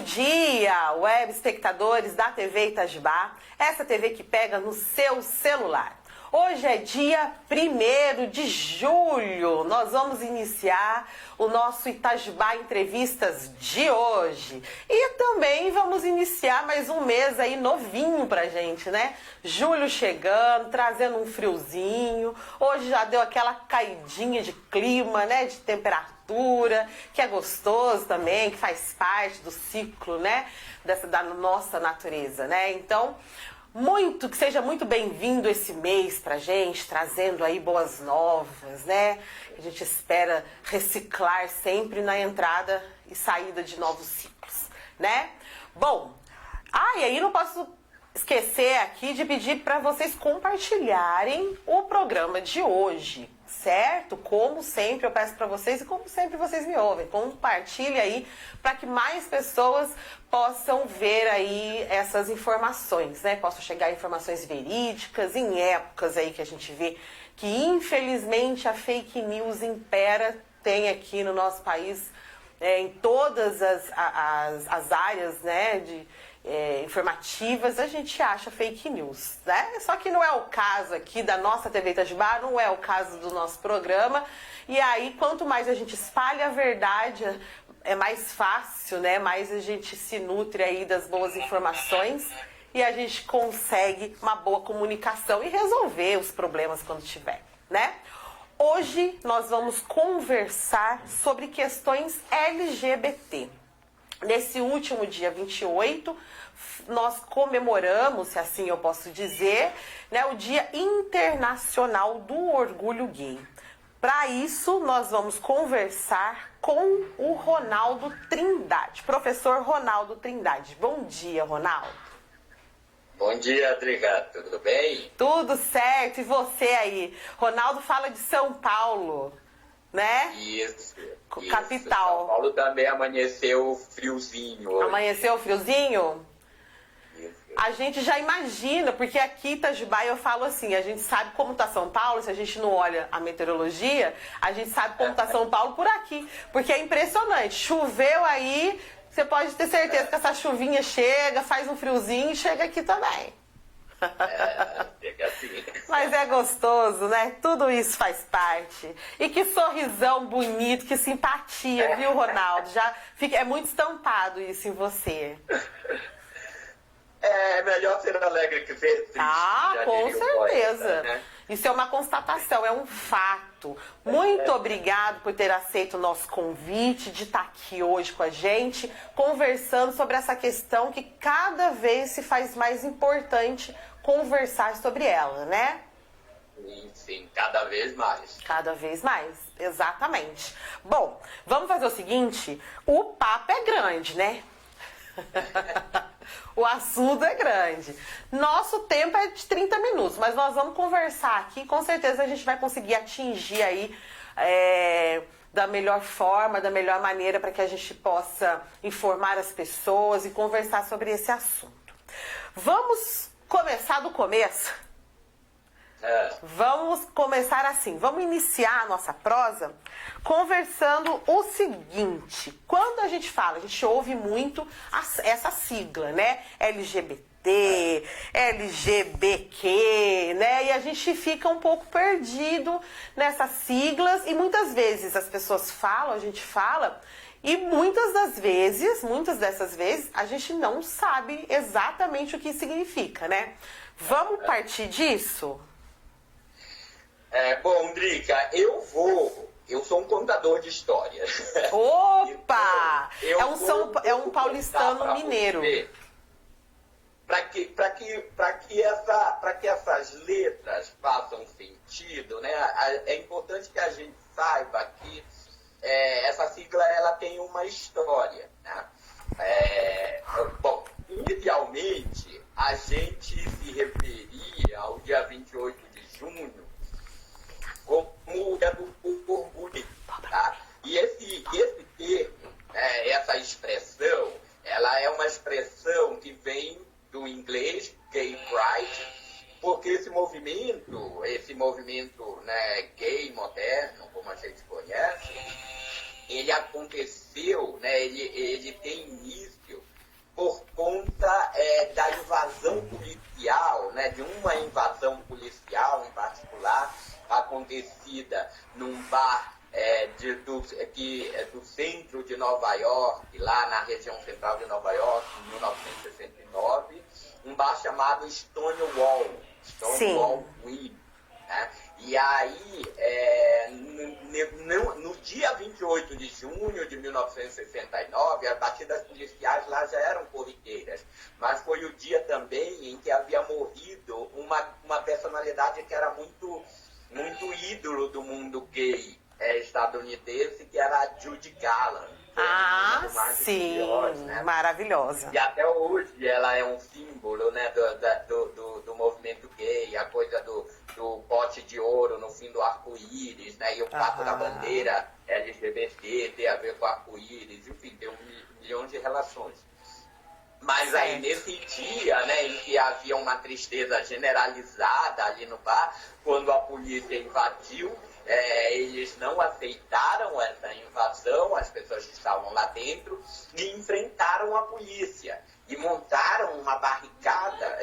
dia, web espectadores da TV Itajubá, essa TV que pega no seu celular. Hoje é dia 1º de julho, nós vamos iniciar o nosso Itajubá Entrevistas de hoje. E também vamos iniciar mais um mês aí novinho pra gente, né? Julho chegando, trazendo um friozinho, hoje já deu aquela caidinha de clima, né? De temperatura, que é gostoso também, que faz parte do ciclo, né? Da nossa natureza, né? Então, que seja muito bem-vindo esse mês pra gente, trazendo aí boas novas, né? A gente espera reciclar sempre na entrada e saída de novos ciclos, né? Bom, e aí não posso esquecer aqui de pedir para vocês compartilharem o programa de hoje, certo? Como sempre eu peço para vocês e como sempre vocês me ouvem, compartilhe aí para que mais pessoas possam ver aí essas informações, né? Possam chegar informações verídicas em épocas aí que a gente vê que infelizmente a fake news impera, tem aqui no nosso país em todas as áreas, né, informativas, a gente acha fake news, né? Só que não é o caso aqui da nossa TV Itajubá, não é o caso do nosso programa. E aí, quanto mais a gente espalha a verdade, é mais fácil, né? Mais a gente se nutre aí das boas informações e a gente consegue uma boa comunicação e resolver os problemas quando tiver, né? Hoje nós vamos conversar sobre questões LGBT. Nesse último dia 28, nós comemoramos, se assim eu posso dizer, né, o Dia Internacional do Orgulho Gay. Para isso, nós vamos conversar com o Ronaldo Trindade, professor Ronaldo Trindade. Bom dia, Ronaldo. Bom dia, Adriana. Tudo bem? Tudo certo. E você aí? Ronaldo fala de São Paulo, né? Isso. Capital. São Paulo também amanheceu friozinho hoje. Amanheceu friozinho? Isso. A gente já imagina, porque aqui em Itajubá eu falo assim, a gente sabe como tá São Paulo, se a gente não olha a meteorologia, a gente sabe como tá São Paulo por aqui. Porque é impressionante. Choveu aí, você pode ter certeza que essa chuvinha chega, faz um friozinho e chega aqui também. Chega assim. Mas é gostoso, né? Tudo isso faz parte. E que sorrisão bonito, que simpatia, viu, Ronaldo? É muito estampado isso em você. É melhor ser alegre que ser triste. Com certeza. Poeta, né? Isso é uma constatação, é um fato. Muito obrigado por ter aceito o nosso convite, de estar aqui hoje com a gente, conversando sobre essa questão que cada vez se faz mais importante conversar sobre ela, né? Sim, cada vez mais. Cada vez mais, exatamente. Bom, vamos fazer o seguinte, o papo é grande, né? O assunto é grande. Nosso tempo é de 30 minutos, mas nós vamos conversar aqui. Com certeza a gente vai conseguir atingir aí da melhor forma, da melhor maneira para que a gente possa informar as pessoas e conversar sobre esse assunto. Vamos começar do começo? Vamos começar assim, vamos iniciar a nossa prosa conversando o seguinte. Quando a gente fala, a gente ouve muito essa sigla, né? LGBT, LGBTQ, né? E a gente fica um pouco perdido nessas siglas e muitas vezes as pessoas falam, a gente fala, e muitas dessas vezes, a gente não sabe exatamente o que significa, né? Vamos partir disso? Bom, Drica, eu sou um contador de história. Opa! Então, é um paulistano mineiro. Para que essas letras façam sentido, né? É importante que a gente saiba que essa sigla ela tem uma história, né? Bom, inicialmente a gente se referia ao dia 28 de junho como o dia do orgulho, tá? E esse termo, essa expressão, ela é uma expressão que vem do inglês Gay Pride, porque esse movimento, né, gay moderno, como a gente conhece, ele aconteceu, né, ele tem início Nova York, lá na região central de Nova York, em 1969, um bar chamado Stonewall Inn, né? E aí, no dia 28 de junho de 1969, as batidas policiais lá já eram corriqueiras, mas foi o dia também em que havia morrido uma personalidade que era muito ídolo do mundo gay estadunidense, que era a Judy Garland. Ah, sim, né? Maravilhosa. E até hoje ela é um símbolo, né, do movimento gay, a coisa do pote de ouro no fim do arco-íris, né, e o fato da bandeira LGBT ter a ver com arco-íris, enfim, tem milhões de relações. Mas certo. Aí, nesse dia, né, em que havia uma tristeza generalizada ali no bar, quando a polícia invadiu, eles não aceitaram essa invasão, as pessoas que estavam lá dentro, e enfrentaram a polícia. E montaram uma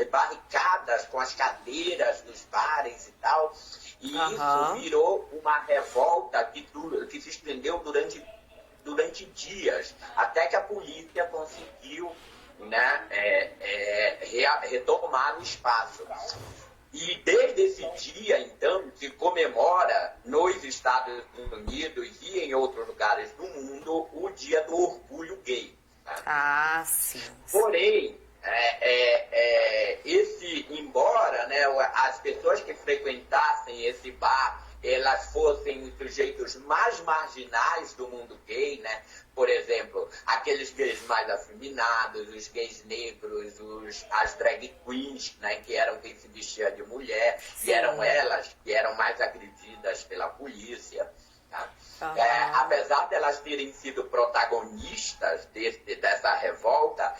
barricadas com as cadeiras dos bares e tal. E isso virou uma revolta que se estendeu durante dias, até que a polícia conseguiu, né, retomar o espaço. E desde esse dia, então, se comemora nos Estados Unidos e em outros lugares do mundo o Dia do Orgulho Gay. Né? Ah, sim. Porém, embora, né, as pessoas que frequentassem esse bar, elas fossem os sujeitos mais marginais do mundo gay, né? Por exemplo, aqueles gays mais afeminados, os gays negros, as drag queens, né? Que eram quem se vestia de mulher, e eram elas que eram mais agredidas pela polícia. Tá? Apesar de elas terem sido protagonistas dessa revolta,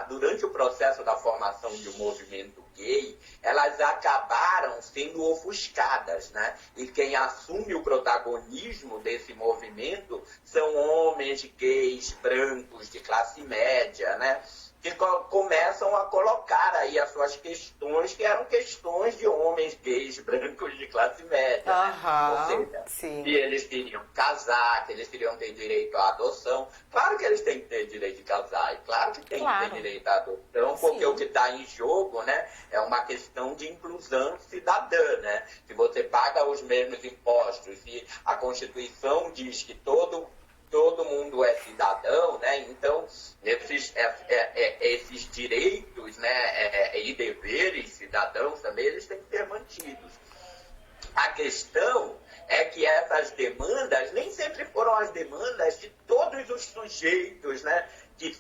durante o processo da formação de um movimento gay, elas acabaram sendo ofuscadas, né? E quem assume o protagonismo desse movimento são homens gays brancos de classe média, né? Que começam a colocar aí as suas questões, que eram questões de homens gays brancos de classe média. Né? Ou seja, sim. que eles teriam que casar, que eles teriam que ter direito à adoção. Claro que eles têm que ter direito de casar, e claro que têm que ter direito à adoção, porque o que está em jogo, né, é uma questão de inclusão cidadã. Né? Se você paga os mesmos impostos e a Constituição diz que todo mundo é cidadão, né? Então, esses direitos, né, e deveres cidadãos também, eles têm que ser mantidos. A questão é que essas demandas nem sempre foram as demandas de todos os sujeitos, né, que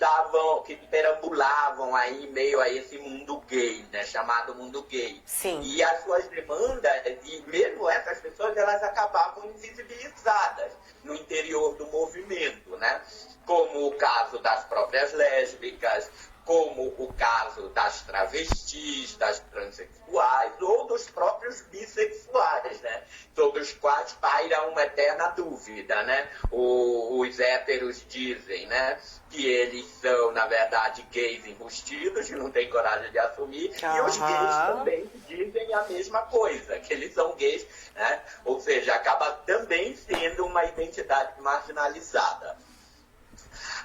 perambulavam aí meio a esse mundo gay, né, chamado mundo gay. Sim. E as suas demandas, e mesmo essas pessoas, elas acabavam invisibilizadas no interior do movimento, né? Como o caso das próprias lésbicas, como o caso das travestis, das transexuais ou dos próprios bissexuais, né? Sobre os quais paira uma eterna dúvida, né? Os héteros dizem, né, que eles são, na verdade, gays enrustidos, que não têm coragem de assumir, e os gays também dizem a mesma coisa, que eles são gays, né? Ou seja, acaba também sendo uma identidade marginalizada.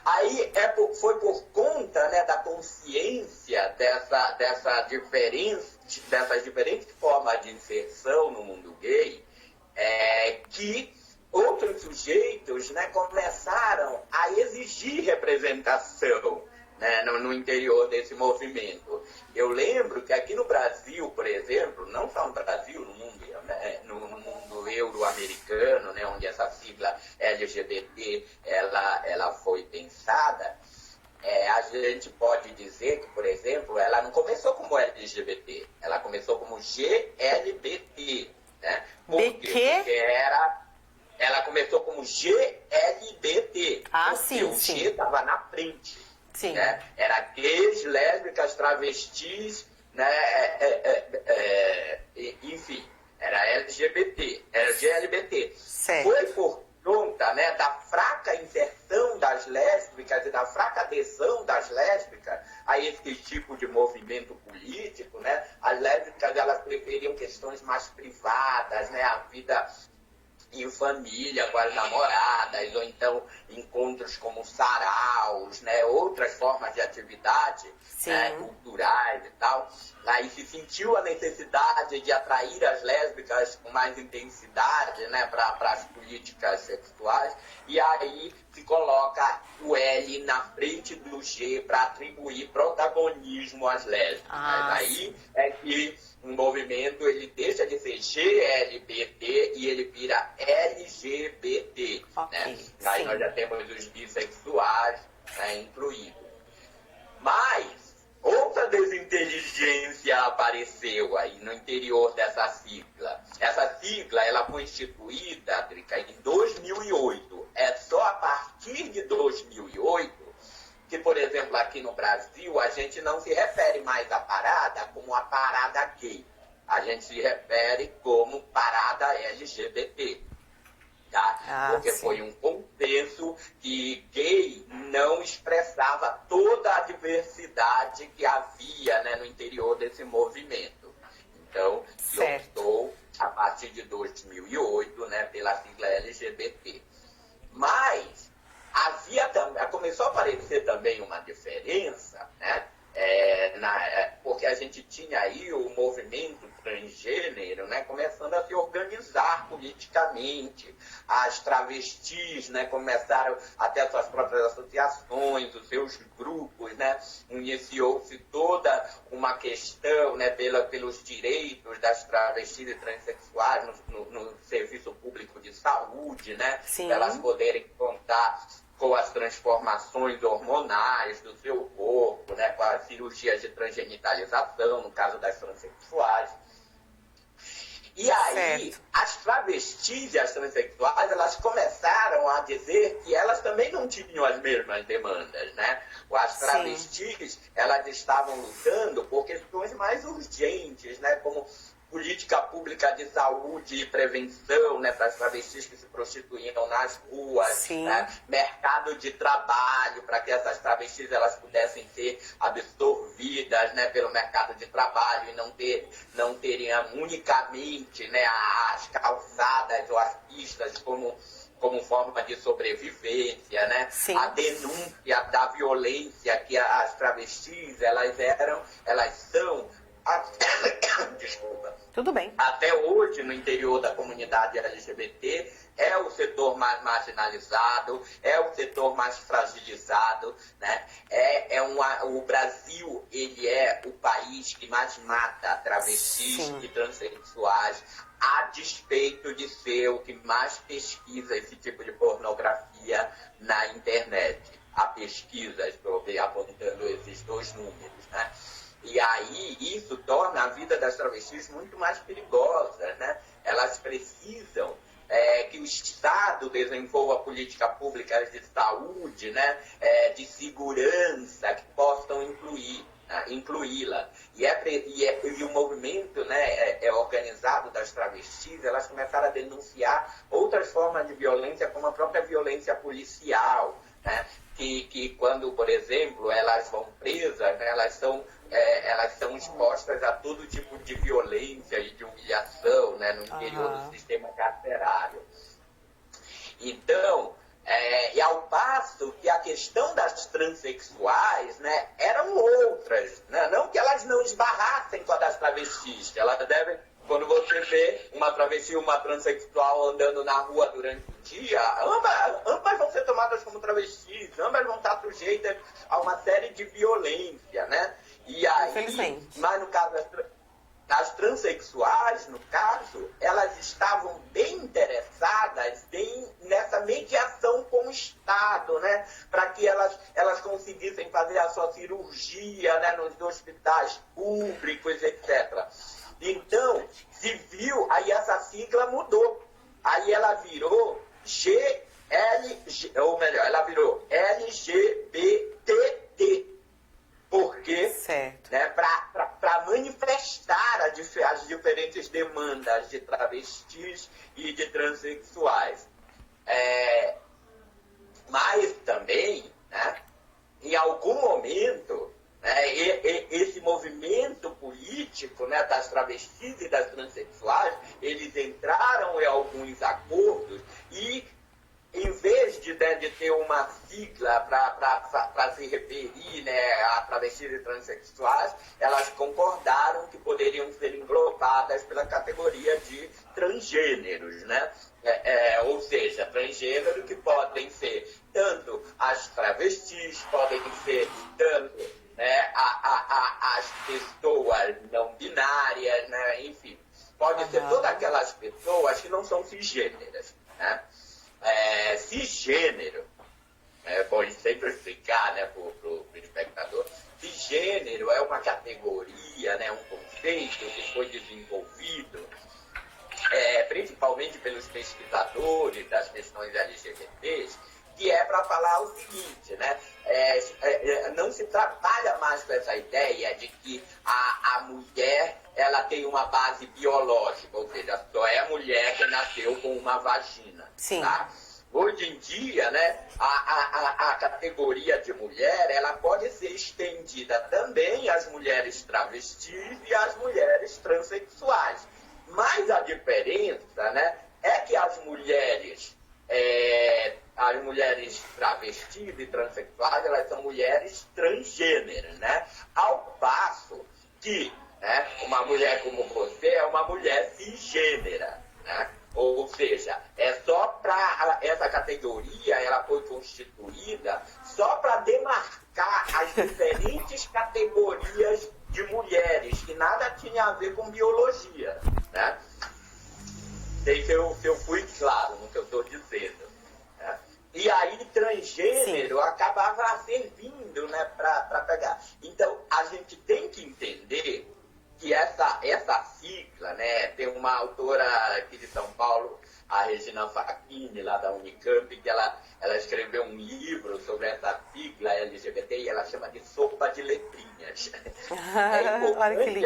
Aí foi por conta, né, da consciência dessas diferentes formas de inserção no mundo gay, que outros sujeitos, né, começaram a exigir representação, né, no interior desse movimento. Eu lembro que aqui no Brasil, por exemplo, não só no Brasil, no mundo, né, no mundo euro-americano, né, onde essa sigla LGBT ela foi pensada, a gente pode dizer que, por exemplo, ela não começou como LGBT, ela começou como GLBT. Né? Por quê? Porque ela começou como GLBT, porque o G estava na frente. Sim. Né? Era gays, lésbicas, travestis, né? Enfim, era LGBT, era GLBT. Certo. Foi por conta, né, da fraca inserção das lésbicas e da fraca adesão das lésbicas a esse tipo de movimento político, né? As lésbicas, elas preferiam questões mais privadas, né? A vida em família, com as namoradas, ou então encontros como saraus, né, outras formas de atividade, né, culturais e tal. Aí se sentiu a necessidade de atrair as lésbicas com mais intensidade, né, para as políticas sexuais, e aí se coloca o L na frente do G para atribuir protagonismo às lésbicas. Aí é que o movimento ele deixa de ser GLBT e ele vira LGBT. Né? Aí nós já temos os bissexuais, né, incluídos. Mas outra desinteligência apareceu aí no interior dessa sigla. Essa sigla ela foi instituída, Drica, em 2008. É só a partir de 2008 que, por exemplo, aqui no Brasil, a gente não se refere mais à parada como a parada gay. A gente se refere como parada LGBT. Tá? Porque foi um consenso que gay não expressava toda a diversidade que havia, né, no interior desse movimento. Então, se optou, a partir de 2008, né, pela sigla LGBT. Mas começou a aparecer também uma diferença, né? Porque a gente tinha aí o movimento transgênero, né, começando a se organizar politicamente. As travestis, né, começaram a ter suas próprias associações, os seus grupos, né? Iniciou-se toda uma questão, né, pelos direitos das travestis e transexuais no serviço público de saúde, né? Elas poderem contar com as transformações hormonais do seu corpo, né, com as cirurgias de transgenitalização, no caso das transexuais. E aí, as travestis e as transexuais, elas começaram a dizer que elas também não tinham as mesmas demandas, né? As travestis, elas estavam lutando por questões mais urgentes, né, como política pública de saúde e prevenção, né, para as travestis que se prostituíam nas ruas, né, mercado de trabalho, para que essas travestis elas pudessem ser absorvidas, né, pelo mercado de trabalho e não teriam unicamente, né, as calçadas ou as pistas como forma de sobrevivência, né? A denúncia da violência que as travestis elas são desculpa. Tudo bem. Até hoje, no interior da comunidade LGBT, é o setor mais marginalizado, é o setor mais fragilizado, né? O Brasil, ele é o país que mais mata travestis e transexuais, a despeito de ser o que mais pesquisa esse tipo de pornografia na internet. Há pesquisas apontando esses dois números, né? E aí isso torna a vida das travestis muito mais perigosa, né? Elas precisam que o Estado desenvolva políticas públicas de saúde, né? De segurança que possam incluí-la. E o movimento, né, organizado das travestis, elas começaram a denunciar outras formas de violência, como a própria violência policial, né? Que quando, por exemplo, elas vão presas, né, elas são expostas a todo tipo de violência e de humilhação, né, no interior do sistema carcerário. Então, e ao passo que a questão das transexuais, né, eram outras, né? Não que elas não esbarrassem com a das travestis, elas devem, quando você vê uma travesti e uma transexual andando na rua durante o dia, ambas vão ser tomadas como travestis, ambas vão estar sujeitas a uma série de violência, né? E aí, mas no caso das transexuais, no caso, elas estavam bem interessadas nessa mediação com o Estado, né? Para que elas conseguissem fazer a sua cirurgia, né, nos hospitais públicos, etc. Então, se viu, aí essa sigla mudou. Aí ela virou ela virou LGBTT. Porque, né, para manifestar as diferentes demandas de travestis e de transexuais. Mas também, né, em algum momento, né, esse movimento político político, né, das travestis e das transexuais, eles entraram em alguns acordos e, em vez de ter uma sigla para se referir, né, a travestis e transexuais, elas concordaram que poderiam ser englobadas pela categoria de transgêneros, né? Ou seja, transgênero que podem ser tanto as travestis, podem ser tanto, né, as pessoas não binárias, né, enfim, pode ser todas aquelas pessoas que não são cisgêneras, né? Cisgênero, é bom sempre explicar, né, para o espectador, cisgênero é uma categoria, né, um conceito que foi desenvolvido principalmente pelos pesquisadores das questões LGBTs, que é para falar o seguinte, né, não se trabalha mais com essa ideia de que a mulher ela tem uma base biológica, ou seja, só é a mulher que nasceu com uma vagina. Sim. Tá? Hoje em dia, né, a categoria de mulher ela pode ser estendida também às mulheres travestis e às mulheres transexuais. Mas a diferença, né, é que as mulheres travestis e transexuais, elas são mulheres transgêneras, né? Ao passo que, né, uma mulher como você é uma mulher cisgênera, né? Ou seja, essa categoria ela foi constituída só para demarcar as diferentes categorias de mulheres, que nada tinha a ver com biologia, né? Sei se eu fui claro no que eu estou dizendo, né? E aí transgênero Sim. acabava servindo, né, para pegar. Então, a gente tem que entender que essa sigla, né, tem uma autora aqui de São Paulo, a Regina Facchini, lá da Unicamp, que ela escreveu um livro sobre essa sigla LGBT e ela chama de sopa de letrinhas. É importante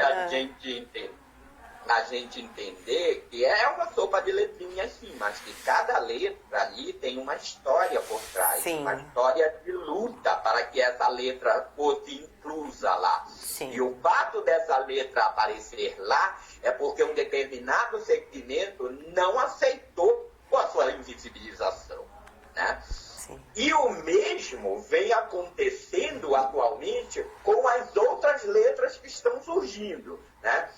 a gente entender que é uma sopa de letrinhas, sim, mas que cada letra ali tem uma história por trás, sim. uma história de luta para que essa letra fosse inclusa lá. Sim. E o fato dessa letra aparecer lá é porque um determinado segmento não aceitou a sua invisibilização, né? Sim. E o mesmo vem acontecendo atualmente com as outras letras que estão surgindo, né?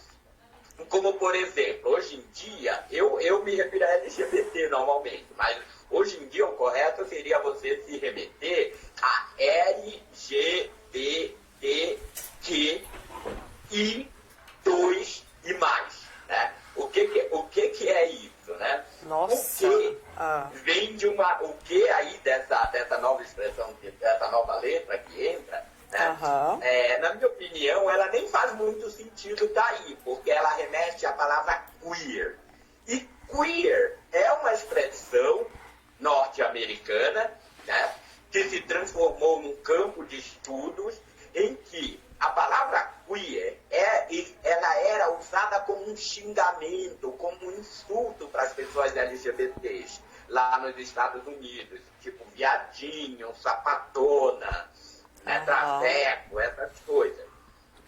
Como, por exemplo, hoje em dia, eu me refiro a LGBT normalmente, mas hoje em dia o correto seria você se remeter a LGBTQI2 e mais, né? O que é isso, né? Nossa! O que vem de o que aí dessa nova expressão, dessa nova letra que entra, né? Uhum. Na minha opinião, ela nem faz muito sentido daí, porque ela remete à palavra queer. E queer é uma expressão norte-americana, né, que se transformou num campo de estudos em que a palavra queer ela era usada como um xingamento, como um insulto para as pessoas LGBTs lá nos Estados Unidos, tipo viadinho, sapatona, né, traveco, essas coisas.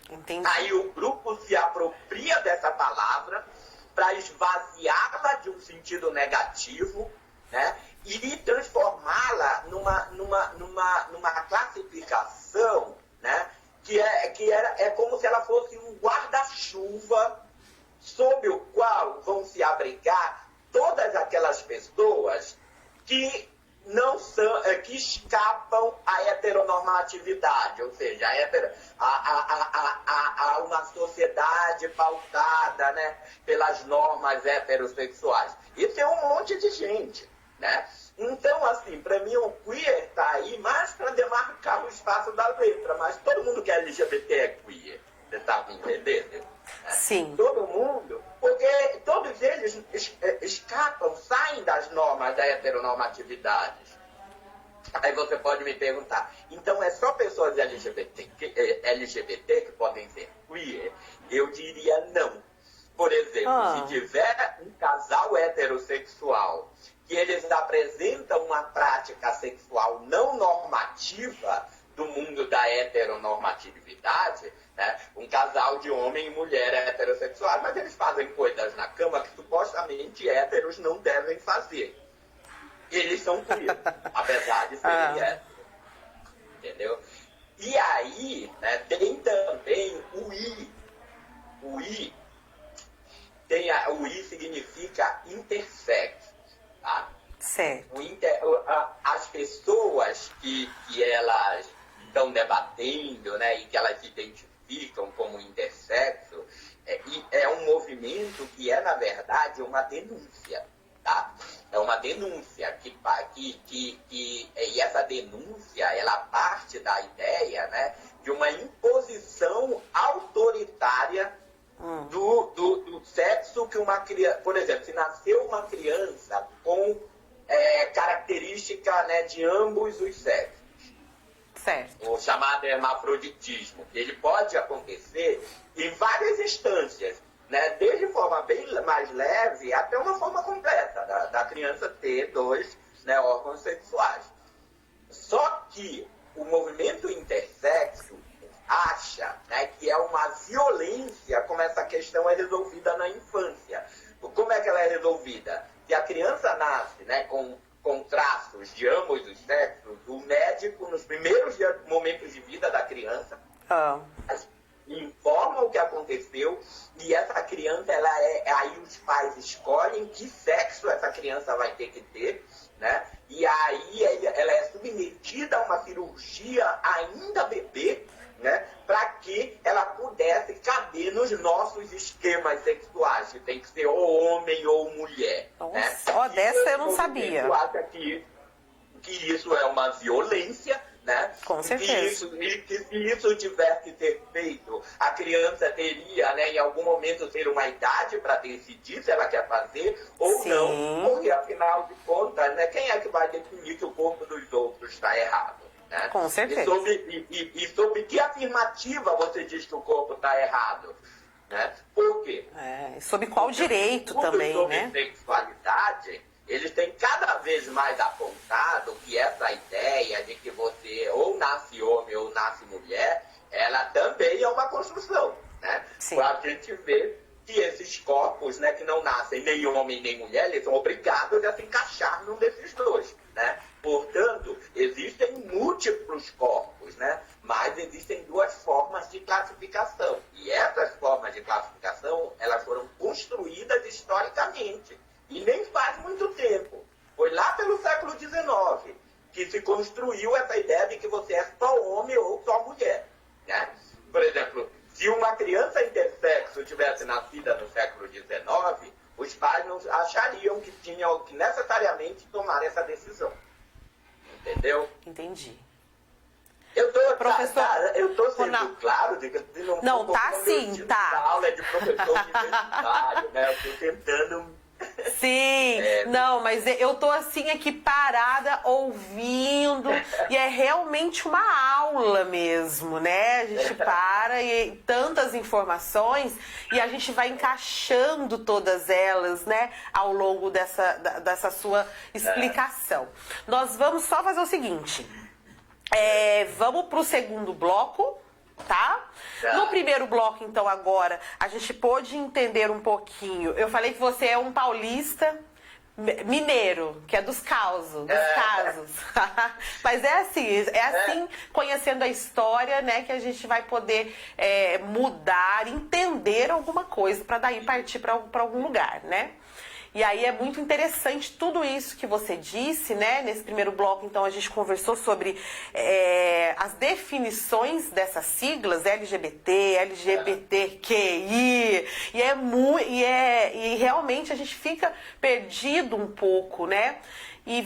Entendi. Aí o grupo se apropria dessa palavra para esvaziá-la de um sentido negativo, né, e transformá-la numa classificação, né, que é como se ela fosse um guarda-chuva sob o qual vão se abrigar todas aquelas pessoas que não são, que escapam à heteronormatividade, ou seja, a uma sociedade pautada, né, pelas normas heterossexuais. Isso é um monte de gente, né? Então, assim, para mim o queer está aí mais para demarcar o espaço da letra, mas todo mundo que é LGBT é queer, você está me entendendo? Sim. Todo mundo, porque todos eles escapam, saem das normas da heteronormatividade. Aí você pode me perguntar, então é só pessoas LGBT que podem ser queer? Eu diria não. Por exemplo, se tiver um casal heterossexual que eles apresentam uma prática sexual não normativa, do mundo da heteronormatividade, né? Um casal de homem e mulher heterossexuais, mas eles fazem coisas na cama que supostamente héteros não devem fazer. Eles são queer, apesar de serem héteros. Entendeu? E aí, né, tem também o I. O I, o I significa intersex, tá? Certo. As pessoas que elas estão debatendo, né, e que elas se identificam como intersexo, é um movimento que é, na verdade, uma denúncia, tá? É uma denúncia e essa denúncia, ela parte da ideia, né, de uma imposição autoritária do sexo que uma criança... Por exemplo, se nasceu uma criança com característica, né, de ambos os sexos, certo, o chamado hermafroditismo, que ele pode acontecer em várias instâncias, né, desde forma bem mais leve até uma forma completa da criança ter dois, né, órgãos sexuais. Só que o movimento intersexo acha, né, que é uma violência como essa questão é resolvida na infância. Como é que ela é resolvida? Se a criança nasce, né, com traços de ambos os sexos, o médico, nos primeiros momentos de vida da criança, informa o que aconteceu e essa criança, aí os pais escolhem que sexo essa criança vai ter que ter, né? E aí ela é submetida a uma cirurgia ainda bebê, né, para que ela pudesse caber nos nossos esquemas sexuais, que tem que ser ou homem ou mulher. Nossa, né? Dessa eu não sabia. Acha que isso é uma violência, né? Com certeza. Que se isso tivesse que ser feito, a criança teria, né, em algum momento, ter uma idade para decidir se ela quer fazer ou Sim. não, porque afinal de contas, né, quem é que vai definir que o corpo dos outros está errado? Né? Com certeza. E sobre que afirmativa você diz que o corpo está errado? Né? Por quê? Sob qual direito também, sobre né? sexualidade, eles têm cada vez mais apontado que essa ideia de que você ou nasce homem ou nasce mulher, ela também é uma construção. Né? A gente vê que esses corpos, né, que não nascem nem homem nem mulher, eles são obrigados a se encaixar num desses dois. Né? Portanto, existem múltiplos corpos, né? Mas existem duas formas de classificação. E essas formas de classificação, elas foram construídas historicamente. E nem faz muito tempo. Foi lá pelo século XIX que se construiu essa ideia de que você é só homem ou só mulher. Né? Por exemplo, se uma criança intersexo tivesse nascida no século XIX, os pais não achariam que tinham que necessariamente tomar essa decisão. Entendeu? Entendi. Eu tô, Professor, eu tô sendo claro de que não tá sim, tá. A aula é de professor universitário, né? Eu tô tentando... Sim, não, mas eu tô assim aqui parada, ouvindo, e é realmente uma aula mesmo, né? A gente para e tantas informações e a gente vai encaixando todas elas, né, ao longo dessa sua explicação. Nós vamos só fazer o seguinte, vamos pro segundo bloco. Tá? No primeiro bloco, então, agora, a gente pôde entender um pouquinho. Eu falei que você é um paulista mineiro, que é dos casos. Mas é assim, conhecendo a história, né, que a gente vai poder mudar, entender alguma coisa, para daí partir para algum lugar, né? E aí é muito interessante tudo isso que você disse, né? Nesse primeiro bloco, então, a gente conversou sobre as definições dessas siglas, LGBT, LGBTQI, e realmente a gente fica perdido um pouco, né? E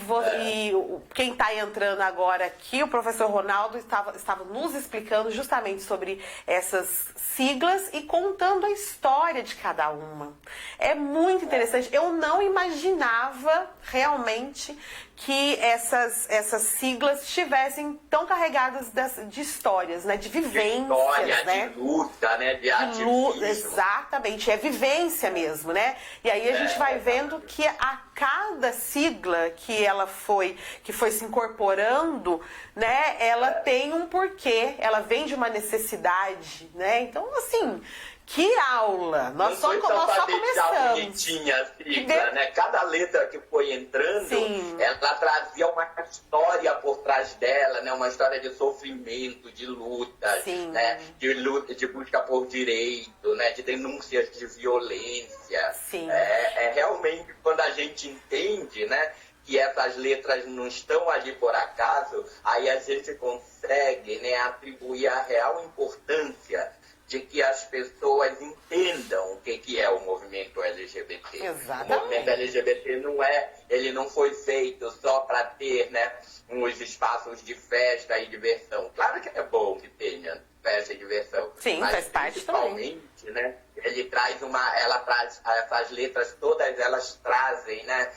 quem está entrando agora aqui, o professor Ronaldo estava nos explicando justamente sobre essas siglas e contando a história de cada uma. É muito interessante. Eu não imaginava realmente que essas siglas estivessem tão carregadas de histórias, né? De vivências, história, né? de luta, né? De ativismo. Exatamente, é vivência mesmo, né? E aí a gente vai vendo que a cada sigla que foi se incorporando, né? Ela tem um porquê, ela vem de uma necessidade, né? Então, assim, que aula! Nós só começamos. Bonitinha a sigla, né? Cada letra que foi entrando, Sim. ela trazia uma história por trás dela, né? Uma história de sofrimento, de luta, né? De luta, de busca por direito, né? De denúncias de violência. Sim. Realmente, quando a gente entende, né? Que essas letras não estão ali por acaso, aí a gente consegue, né? Atribuir a real importância de que as pessoas entendam o que é o movimento LGBT. Exatamente. O movimento LGBT ele não foi feito só para ter, né, uns espaços de festa e diversão. Claro que é bom que tenha festa e diversão. Sim, mas faz parte também. principalmente, né, essas letras todas elas trazem, né,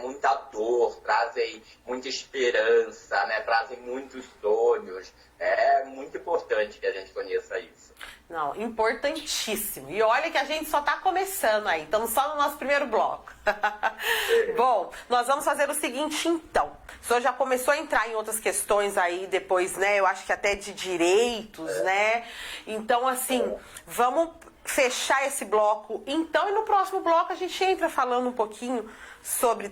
muita dor, trazem muita esperança, né, trazem muitos sonhos. É muito importante que a gente conheça isso. Não, importantíssimo. E olha que a gente só está começando aí, estamos só no nosso primeiro bloco. Bom, nós vamos fazer o seguinte então. O senhor já começou a entrar em outras questões aí depois, né? Eu acho que até de direitos, né? Então, assim, vamos fechar esse bloco então, e no próximo bloco a gente entra falando um pouquinho sobre,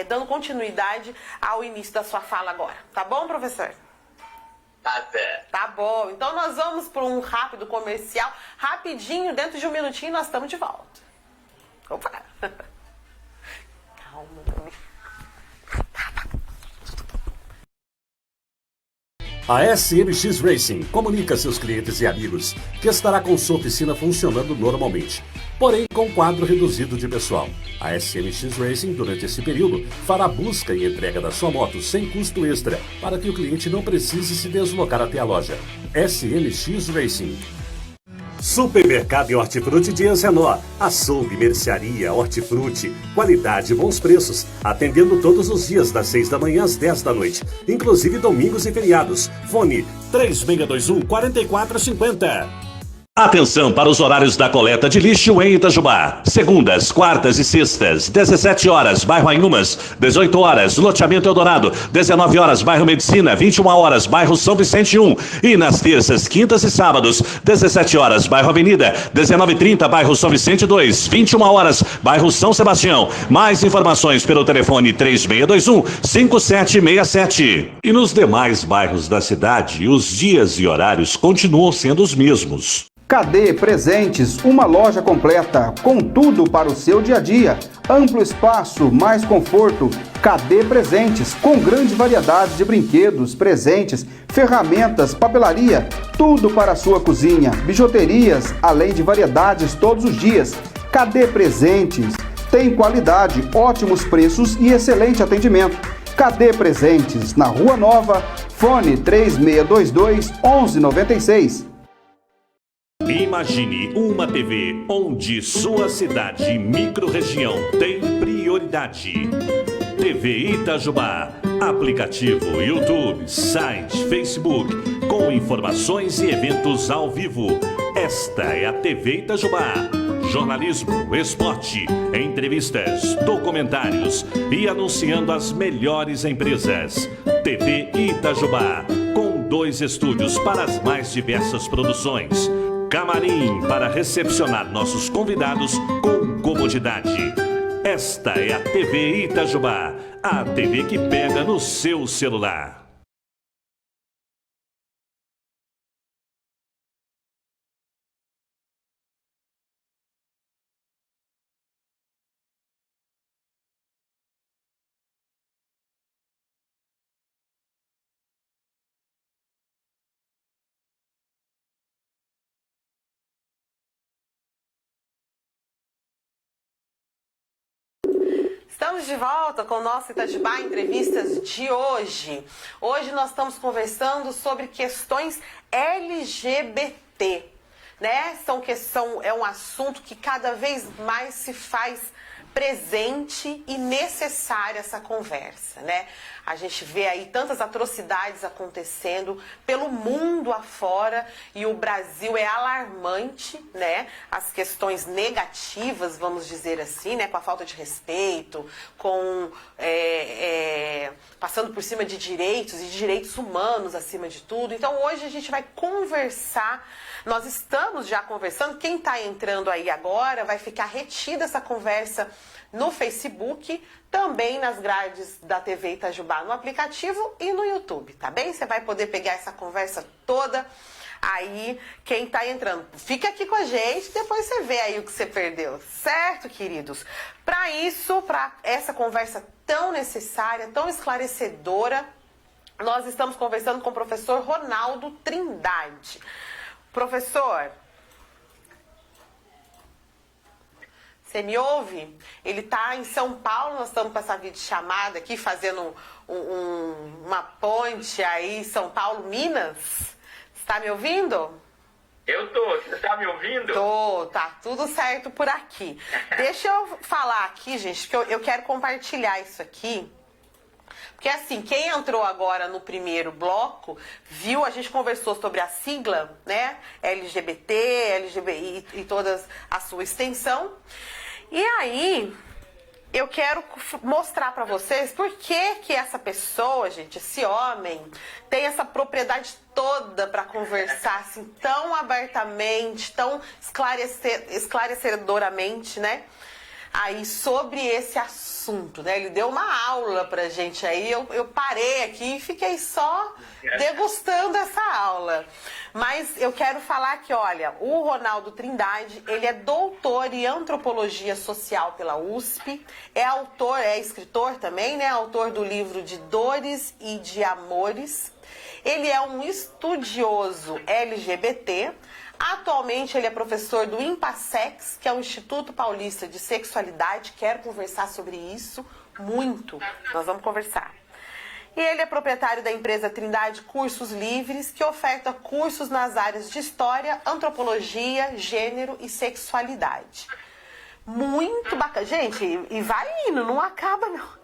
dando continuidade ao início da sua fala agora. Tá bom, professor? Tá bom, então nós vamos para um rápido comercial, rapidinho, dentro de um minutinho nós estamos de volta. Opa! Calma. A SMX Racing comunica a seus clientes e amigos que estará com sua oficina funcionando normalmente, porém com um quadro reduzido de pessoal. A SMX Racing, durante esse período, fará busca e entrega da sua moto sem custo extra, para que o cliente não precise se deslocar até a loja. SMX Racing. Supermercado e Hortifruti Dias Renó, açougue, mercearia, hortifruti, qualidade e bons preços, atendendo todos os dias das 6 da manhã às 10 da noite, inclusive domingos e feriados. Fone 3621-4450. Atenção para os horários da coleta de lixo em Itajubá. Segundas, quartas e sextas, 17 horas, bairro Anhumas, 18 horas, loteamento Eldorado, 19 horas, bairro Medicina, 21 horas, bairro São Vicente 1. E nas terças, quintas e sábados, 17 horas, bairro Avenida, 19h30, bairro São Vicente 2, 21 horas, bairro São Sebastião. Mais informações pelo telefone 3621-5767. E nos demais bairros da cidade, os dias e horários continuam sendo os mesmos. KD Presentes, uma loja completa, com tudo para o seu dia a dia. Amplo espaço, mais conforto. KD Presentes, com grande variedade de brinquedos, presentes, ferramentas, papelaria, tudo para a sua cozinha. Bijuterias, além de variedades todos os dias. KD Presentes, tem qualidade, ótimos preços e excelente atendimento. KD Presentes, na Rua Nova, fone 3622-1196. Imagine uma TV onde sua cidade e microrregião tem prioridade. TV Itajubá, aplicativo, YouTube, site, Facebook, com informações e eventos ao vivo. Esta é a TV Itajubá. Jornalismo, esporte, entrevistas, documentários e anunciando as melhores empresas. TV Itajubá, com 2 estúdios para as mais diversas produções. Camarim para recepcionar nossos convidados com comodidade. Esta é a TV Itajubá, a TV que pega no seu celular. Estamos de volta com o nosso Itajubá Entrevistas de hoje. Hoje nós estamos conversando sobre questões LGBT, né? É um assunto que cada vez mais se faz presente e necessária essa conversa, né? A gente vê aí tantas atrocidades acontecendo pelo mundo afora e o Brasil é alarmante, né? As questões negativas, vamos dizer assim, né? Com a falta de respeito, com passando por cima de direitos e direitos humanos acima de tudo. Então hoje a gente vai conversar. Nós estamos já conversando. Quem está entrando aí agora vai ficar retida essa conversa no Facebook, também nas grades da TV Itajubá, no aplicativo e no YouTube, tá bem? Você vai poder pegar essa conversa toda aí, quem tá entrando. Fica aqui com a gente, depois você vê aí o que você perdeu, certo, queridos? Para isso, para essa conversa tão necessária, tão esclarecedora, nós estamos conversando com o professor Ronaldo Trindade. Professor, você me ouve? Ele está em São Paulo, nós estamos com essa videochamada aqui, fazendo uma ponte aí, São Paulo, Minas. Você está me ouvindo? Eu tô, você está me ouvindo? Tô, tá tudo certo por aqui. Deixa eu falar aqui, gente, que eu quero compartilhar isso aqui. Porque assim, quem entrou agora no primeiro bloco, viu, a gente conversou sobre a sigla, né? LGBT, LGBTI e toda a sua extensão. E aí, eu quero mostrar para vocês por que essa pessoa, gente, esse homem, tem essa propriedade toda para conversar assim, tão abertamente, tão esclarecedoramente, né? Aí sobre esse assunto, né? Ele deu uma aula pra gente aí, eu parei aqui e fiquei só degustando essa aula. Mas eu quero falar que, olha, o Ronaldo Trindade, ele é doutor em antropologia social pela USP, é autor, é escritor também, né? Autor do livro de Dores e de Amores. Ele é um estudioso LGBT. Atualmente ele é professor do IMPASEX, que é o Instituto Paulista de Sexualidade. Quero conversar sobre isso muito. Nós vamos conversar. E ele é proprietário da empresa Trindade Cursos Livres, que oferta cursos nas áreas de História, Antropologia, Gênero e Sexualidade. Muito bacana. Gente, e vai indo, não acaba não.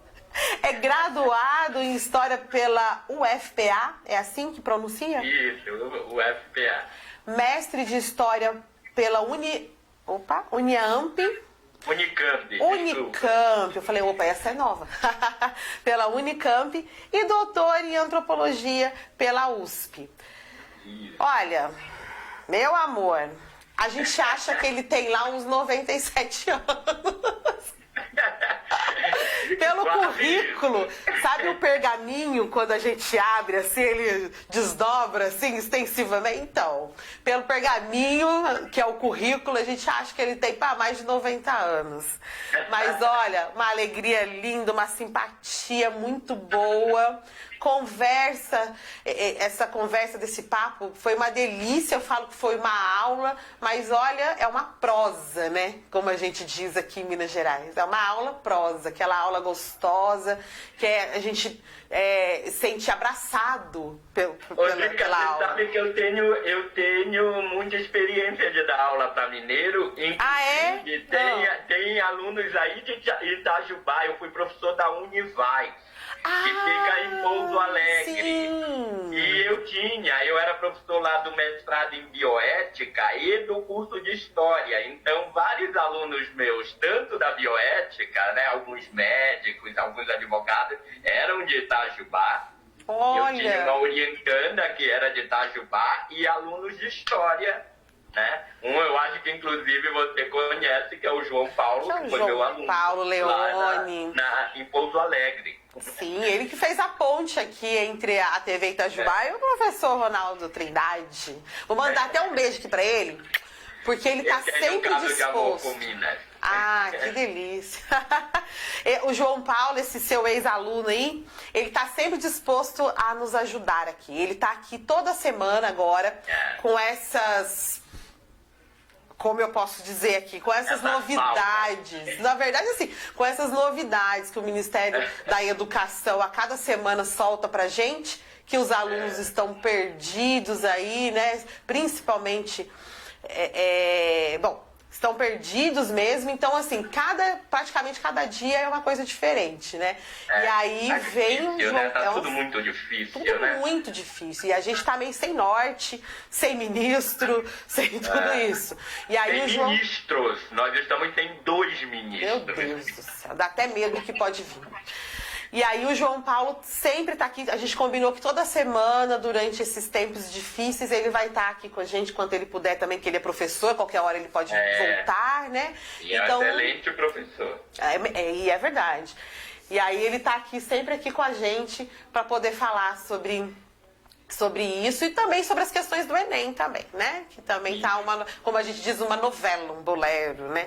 É graduado em História pela UFPA, é assim que pronuncia? Isso, UFPA. Mestre de História pela Unicamp. Eu falei, opa, essa é nova. Pela Unicamp. E doutor em Antropologia pela USP. Isso. Olha, meu amor, a gente acha que ele tem lá uns 97 anos. Pelo currículo, sabe o pergaminho, quando a gente abre assim, ele desdobra assim extensivamente? Então, pelo pergaminho, que é o currículo, a gente acha que ele tem mais de 90 anos. Mas olha, uma alegria linda, uma simpatia muito boa. Essa conversa desse papo foi uma delícia, eu falo que foi uma aula, mas olha, é uma prosa, né? Como a gente diz aqui em Minas Gerais, é uma aula prosa, aquela aula gostosa, que a gente sente abraçado pela aula. Você sabe que eu tenho muita experiência de dar aula para mineiro, inclusive tem alunos aí de Itajubá, eu fui professor da Univai. Que fica em Pouso Alegre. Sim. E eu era professor lá do mestrado em bioética e do curso de história. Então, vários alunos meus, tanto da bioética, né, alguns médicos, alguns advogados, eram de Itajubá. Olha. Eu tinha uma orientanda que era de Itajubá e alunos de história, né? Eu acho que inclusive você conhece, que é o João Paulo, que foi meu aluno. Paulo Leone. Em Pouso Alegre. Sim, ele que fez a ponte aqui entre a TV Itajubá e o professor Ronaldo Trindade. Vou mandar até um beijo aqui pra ele, porque ele tá sempre disposto. Ah, que delícia. O João Paulo, esse seu ex-aluno aí, ele tá sempre disposto a nos ajudar aqui. Ele tá aqui toda semana agora com essas... Como eu posso dizer aqui, com essas novidades, na verdade assim, com essas novidades que o Ministério da Educação a cada semana solta pra gente, que os alunos estão perdidos aí, né, principalmente, bom, estão perdidos mesmo. Então, assim, praticamente cada dia é uma coisa diferente, né? E aí tá vem difícil, o João... né? Tá tudo muito difícil, tudo né? muito difícil. E a gente tá meio sem norte, sem ministro, sem tudo isso. E aí Tem o João... ministros. Nós estamos sem 2 ministros. Meu Deus do céu, dá até medo que pode vir. E aí o João Paulo sempre tá aqui, a gente combinou que toda semana, durante esses tempos difíceis, ele vai estar aqui com a gente, quando ele puder também, que ele é professor, qualquer hora ele pode voltar, né? E então, é um excelente professor. E é verdade. E aí ele tá aqui, sempre aqui com a gente, para poder falar sobre isso e também sobre as questões do Enem também, né? Que também tá como a gente diz, uma novela, um bolero, né?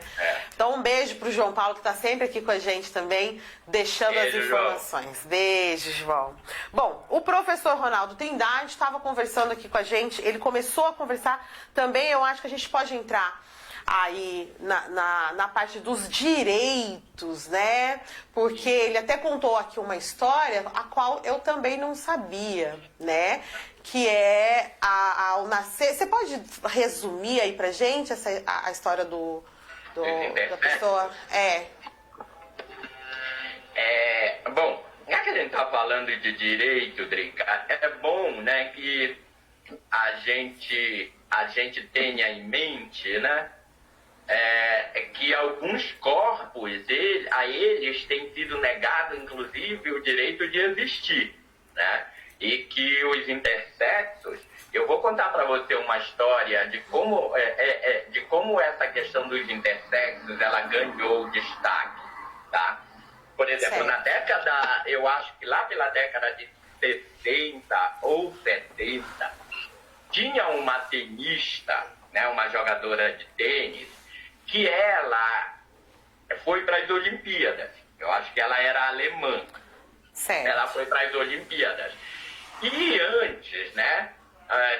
Então um beijo pro João Paulo, que tá sempre aqui com a gente também, deixando as informações. João. Beijo, João. Bom, o professor Ronaldo Trindade estava conversando aqui com a gente, ele começou a conversar também, eu acho que a gente pode entrar aí na parte dos direitos, né? Porque ele até contou aqui uma história a qual eu também não sabia, né? Que é ao nascer... Você pode resumir aí pra gente a história da pessoa? Bom, já que a gente tá falando de direito, Drica, é bom, né, que a gente tenha em mente, né, que alguns corpos, a eles tem sido negado, inclusive, o direito de existir, né? E que os intersexos, eu vou contar para você uma história de como essa questão dos intersexos, ela ganhou destaque, tá? Por exemplo, na década, eu acho que lá pela década de 60 ou 70, tinha uma tenista, né, uma jogadora de tênis, que ela foi para as Olimpíadas. Eu acho que ela era alemã. Certo. Ela foi para as Olimpíadas. E antes, né,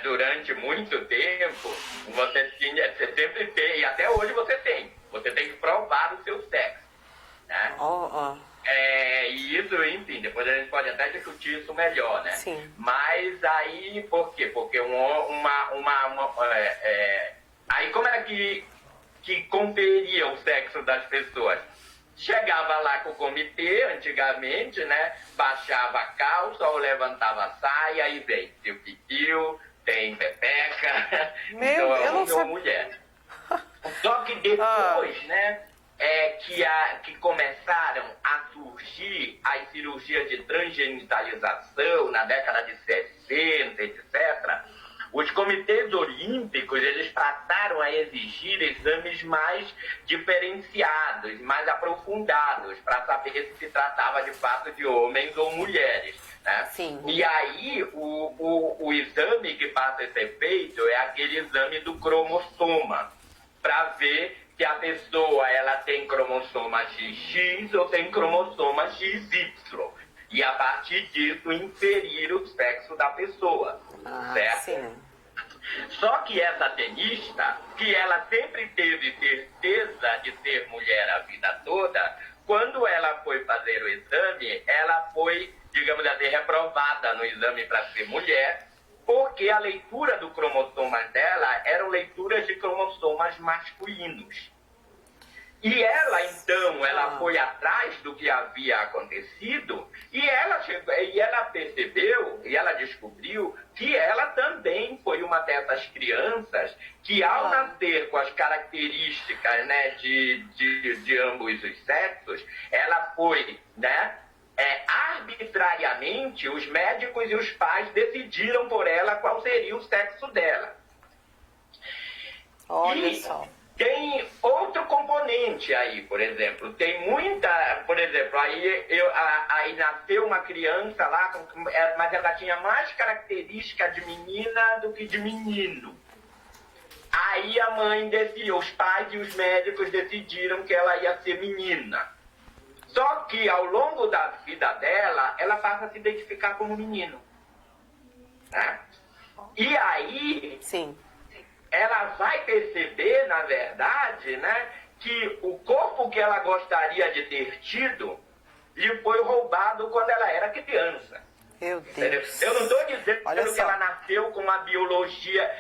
durante muito tempo, você sempre tem, e até hoje você tem que provar o seu sexo, né? E isso, enfim, depois a gente pode até discutir isso melhor, né? Sim. Mas aí, por quê? Porque aí como é que conferia o sexo das pessoas? Chegava lá com o comitê, antigamente, né? Baixava a calça ou levantava a saia e vem. Tem pipiu, tem pepeca, então é homem ou mulher. Só que depois, né? Que começaram a surgir as cirurgias de transgenitalização na década de 60, etc., os comitês olímpicos, eles passaram a exigir exames mais diferenciados, mais aprofundados, para saber se tratava de fato de homens ou mulheres, né? Sim. E aí, o exame que passa a ser feito é aquele exame do cromossoma, para ver se a pessoa ela tem cromossoma XX ou tem cromossoma XY. E a partir disso, inferir o sexo da pessoa, certo? Sim. Só que essa tenista, que ela sempre teve certeza de ser mulher a vida toda, quando ela foi fazer o exame, ela foi, digamos assim, reprovada no exame para ser mulher, porque a leitura do cromossoma dela eram leituras de cromossomas masculinos. E ela, então, ela foi atrás do que havia acontecido e ela percebeu, e ela descobriu que ela também foi uma dessas crianças que, ao nascer com as características, né, de ambos os sexos, ela foi, né, arbitrariamente, os médicos e os pais decidiram por ela qual seria o sexo dela. Olha só. Tem outro componente aí, por exemplo. Tem muita... Por exemplo, aí nasceu uma criança lá, mas ela tinha mais característica de menina do que de menino. Aí a mãe decidiu, os pais e os médicos decidiram que ela ia ser menina. Só que ao longo da vida dela, ela passa a se identificar como menino, né? E aí... Sim. Ela vai perceber, na verdade, né, que o corpo que ela gostaria de ter tido lhe foi roubado quando ela era criança. Meu Deus. Eu não estou dizendo Olha que só. ela nasceu com uma biologia,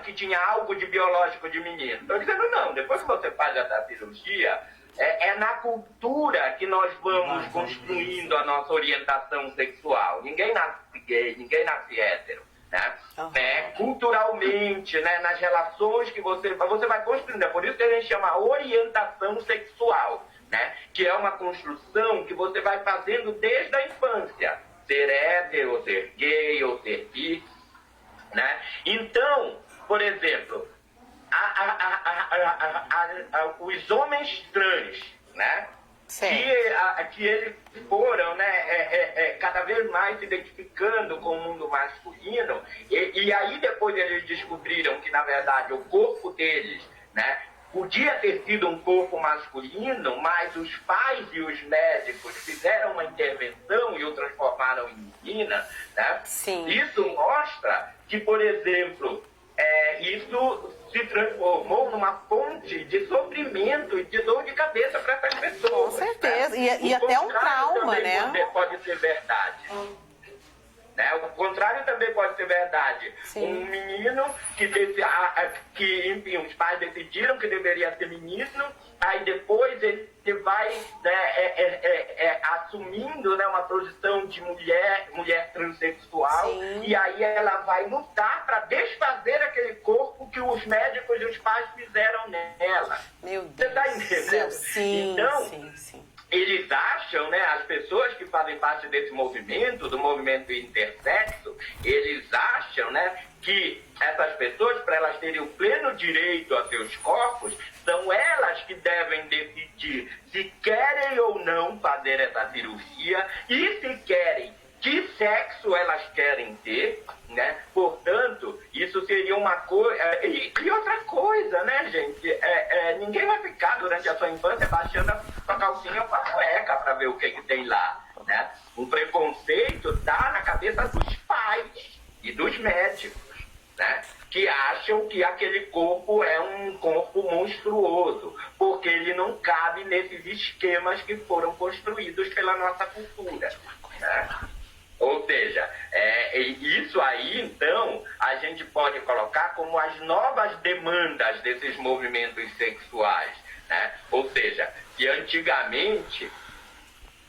que tinha algo de biológico de menino. Estou dizendo não, depois que você faz essa cirurgia, é na cultura que nós vamos construindo a nossa orientação sexual. Ninguém nasce gay, ninguém nasce hétero. Né? Culturalmente, né? Nas relações que você vai construindo. É por isso que a gente chama orientação sexual, né? Que é uma construção que você vai fazendo desde a infância. Ser hétero, ou ser gay, ou ser bi, né? Então, por exemplo, os homens trans, né? Que eles foram, né, cada vez mais se identificando com o mundo masculino, e aí depois eles descobriram que, na verdade, o corpo deles, né, podia ter sido um corpo masculino, mas os pais e os médicos fizeram uma intervenção e o transformaram em menina, né? Sim. Isso mostra que, por exemplo, isso se transformou numa fonte de sofrimento e de dor de cabeça para essas pessoas. Com certeza. Né? E até um trauma, também né? pode ser verdade. Né? O contrário também pode ser verdade. Sim. Um menino que, enfim, os pais decidiram que deveria ser menino, aí depois ele vai, né, assumindo, né, uma posição de mulher transexual. Sim. E aí ela vai lutar para desfazer aquele corpo que os médicos e os pais fizeram nela. Meu Deus. Você está entendendo? Sim, então, sim. Eles acham, né, as pessoas que fazem parte desse movimento, do movimento intersexo, eles acham, né, que essas pessoas, para elas terem o pleno direito a seus corpos, são elas que devem decidir se querem ou não fazer essa cirurgia e se querem, que sexo elas querem ter, né? Portanto, isso seria uma coisa... E outra coisa, né, gente? Ninguém vai ficar durante a sua infância baixando a calcinha ou a cueca para ver o que tem lá, né? O preconceito está na cabeça dos pais e dos médicos, né? Que acham que aquele corpo é um corpo monstruoso, porque ele não cabe nesses esquemas que foram construídos pela nossa cultura, né? Ou seja, isso aí, então, a gente pode colocar como as novas demandas desses movimentos sexuais, né? Ou seja, que antigamente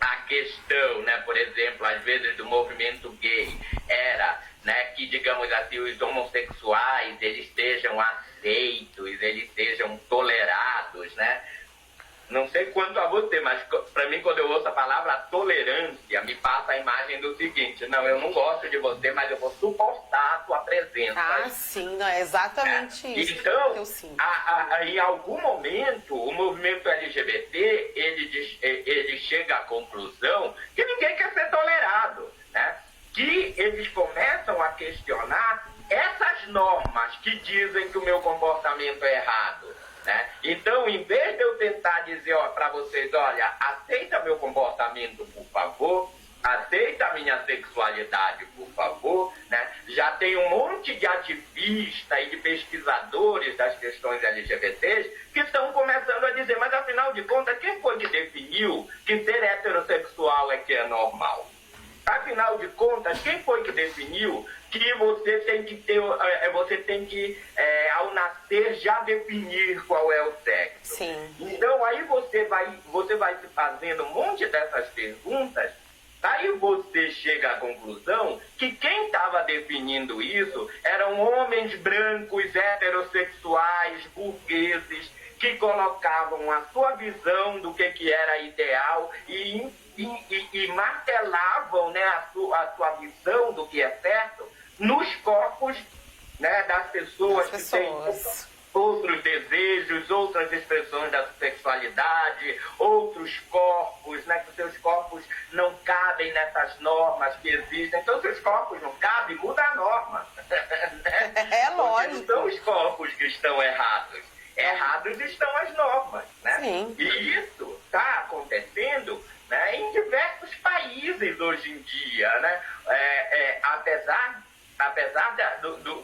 a questão, né, por exemplo, às vezes do movimento gay era, né, que, digamos assim, os homossexuais, eles sejam aceitos, eles sejam tolerados, né? Não sei quanto a você, mas para mim, quando eu ouço a palavra tolerância, me passa a imagem do seguinte: não, eu não gosto de você, mas eu vou suportar a tua presença. Ah, sim, não, é exatamente isso. Então, que eu sinto. Em algum momento, o movimento LGBT, ele chega à conclusão que ninguém quer ser tolerado, né? Que eles começam a questionar essas normas que dizem que o meu comportamento é errado. Né? Então, em vez de eu tentar dizer para vocês, olha, aceita meu comportamento, por favor, aceita a minha sexualidade, por favor, né? Já tem um monte de ativistas e de pesquisadores das questões LGBTs que estão começando a dizer, mas afinal de contas, quem foi que definiu que ser heterossexual é que é normal? Afinal de contas, quem foi que definiu que você tem que ter, ao nascer, já definir qual é o sexo? Sim. Então, aí você vai se fazendo um monte dessas perguntas, aí você chega à conclusão que quem estava definindo isso eram homens brancos, heterossexuais, burgueses, que colocavam a sua visão do que era ideal e martelavam, né, a sua visão do que é certo nos corpos, né, das pessoas que têm outros desejos, outras expressões da sexualidade, outros corpos, né, que seus corpos não cabem nessas normas que existem. Então, se os corpos não cabem, muda a norma. Né? É lógico. Porque não são os corpos que estão errados. Errados estão as normas, né? Sim. E isso está acontecendo, né, em diversos países hoje em dia, né? Apesar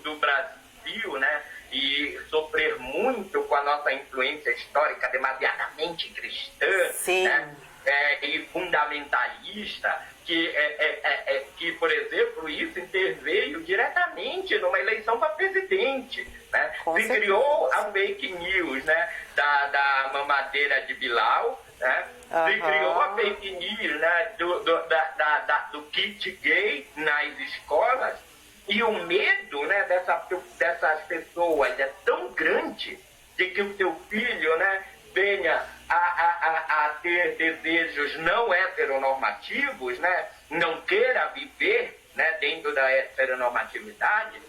do Brasil, né, e sofrer muito com a nossa influência histórica demasiadamente cristã, Sim. né? e fundamentalista, que, por exemplo, isso interveio diretamente numa eleição para presidente, né? Se criou a fake news, né? Da mamadeira de Bilal, né? Se criou a fake news, né? do kit gay nas escolas, e o medo, né, dessas pessoas é tão grande de que o seu filho, né, venha a ter desejos não heteronormativos, né, não queira viver, né, dentro da heteronormatividade.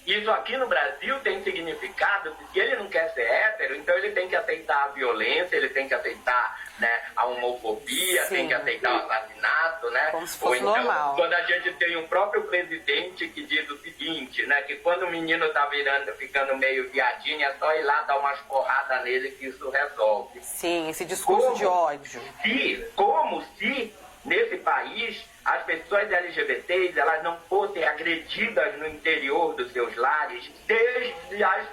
Isso aqui no Brasil tem significado que se ele não quer ser hétero, então ele tem que aceitar a violência, ele tem que aceitar, né, a homofobia, Sim. tem que aceitar o assassinato, né? Como se fosse normal. Quando a gente tem um próprio presidente que diz o seguinte, né, que quando o menino tá ficando meio viadinho, é só ir lá dar umas porradas nele que isso resolve. Sim, esse discurso de ódio. Como se nesse país as pessoas LGBTs elas não fossem agredidas no interior dos seus lares desde as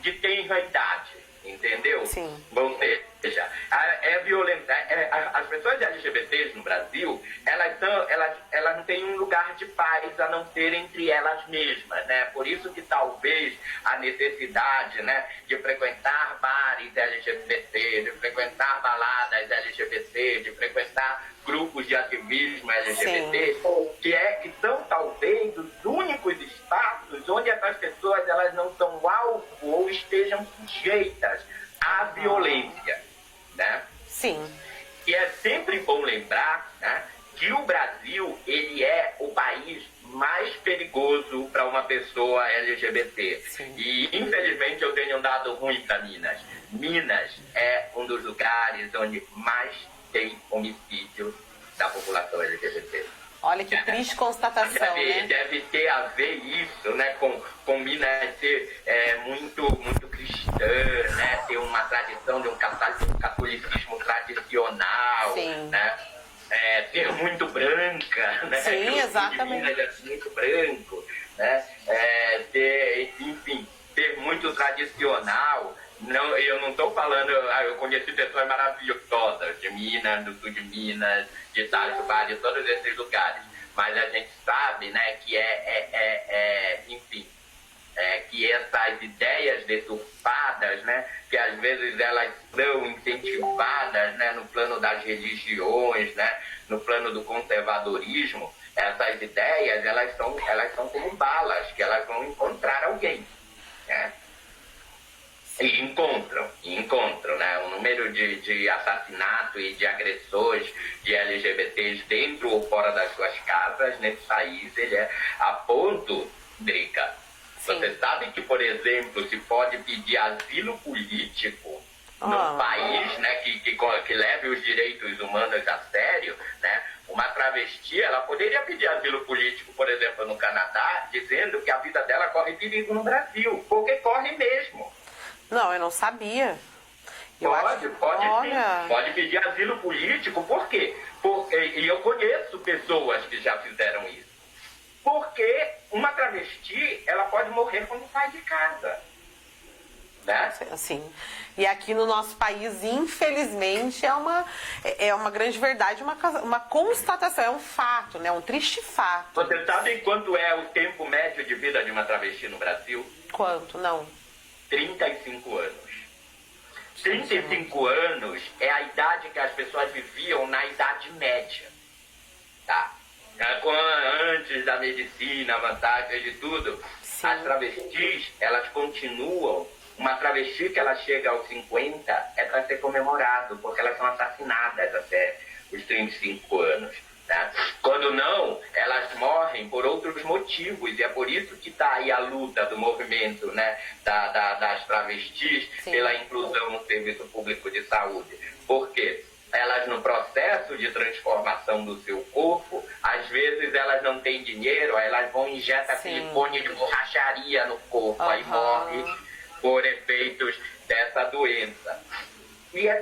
de tenra idade, entendeu? Sim. Ou seja, as pessoas LGBTs no Brasil, elas não têm um lugar de paz a não ser entre elas mesmas, né? Por isso que talvez a necessidade, né, de frequentar bares LGBT, de frequentar baladas LGBT, de frequentar grupos de ativismo LGBT, que são talvez os únicos espaços onde essas pessoas elas não são alvo ou estejam sujeitas à violência, né? Sim. E é sempre bom lembrar, né, que o Brasil ele é o país mais perigoso para uma pessoa LGBT. Sim. E infelizmente eu tenho um dado ruim para Minas. Minas é um dos lugares onde mais tem homicídio da população LGBT. Olha que triste constatação, né? Deve ter a ver isso, né, com Minas ser muito cristã, né, ter uma tradição de um catolicismo tradicional, Sim. né, ser muito branca, né? Sim, exatamente. Minas é muito branco, né, ser muito tradicional. Não, eu não estou falando, eu conheci pessoas maravilhosas de Minas, do sul de Minas, de Itajubá, de todos esses lugares, mas a gente sabe, né, que que essas ideias deturpadas, né, que às vezes elas são incentivadas, né, no plano das religiões, né, no plano do conservadorismo, essas ideias elas são como balas, que elas vão encontrar alguém, né? E encontram, né? O número de assassinatos e de agressões de LGBTs dentro ou fora das suas casas nesse país, ele é a ponto, Drica. Você sabe que, por exemplo, se pode pedir asilo político num país, né, que leve os direitos humanos a sério, né? Uma travesti, ela poderia pedir asilo político, por exemplo, no Canadá, dizendo que a vida dela corre perigo no Brasil, porque corre mesmo. Não, eu não sabia. Pode pedir asilo político, por quê? E eu conheço pessoas que já fizeram isso. Porque uma travesti, ela pode morrer quando sai de casa. Né? Assim, e aqui no nosso país, infelizmente, é uma grande verdade, uma constatação, é um fato, né? Um triste fato. Você sabe quanto é o tempo médio de vida de uma travesti no Brasil? Quanto? Não. 35 anos. 35 anos é a idade que as pessoas viviam na Idade Média. Tá? Antes da medicina, vantagem de tudo, Sim. As travestis, elas continuam. Uma travesti que ela chega aos 50 é para ser comemorado, porque elas são assassinadas até os 35 anos. Né? Quando não, elas morrem por outros motivos, e é por isso que está aí a luta do movimento, né, das travestis, Sim. pela inclusão no serviço público de saúde. Porque elas, no processo de transformação do seu corpo, às vezes elas não têm dinheiro, aí elas vão injetar silicone de borracharia no corpo, aí morre por efeitos dessa doença. E é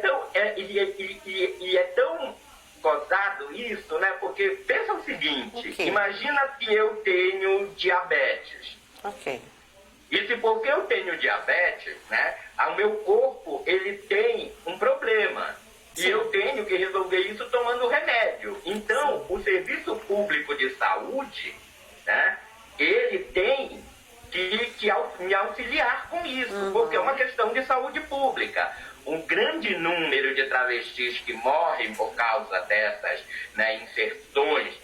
tão gozado isso, né? Porque pensa o seguinte, imagina que eu tenho diabetes. Ok. E se porque eu tenho diabetes, né, o meu corpo ele tem um problema. Sim. E eu tenho que resolver isso tomando remédio. Então, o Serviço Público de Saúde, né, ele tem que me auxiliar com isso, porque é uma questão de saúde pública. Um grande número de travestis que morrem por causa dessas, né, inserções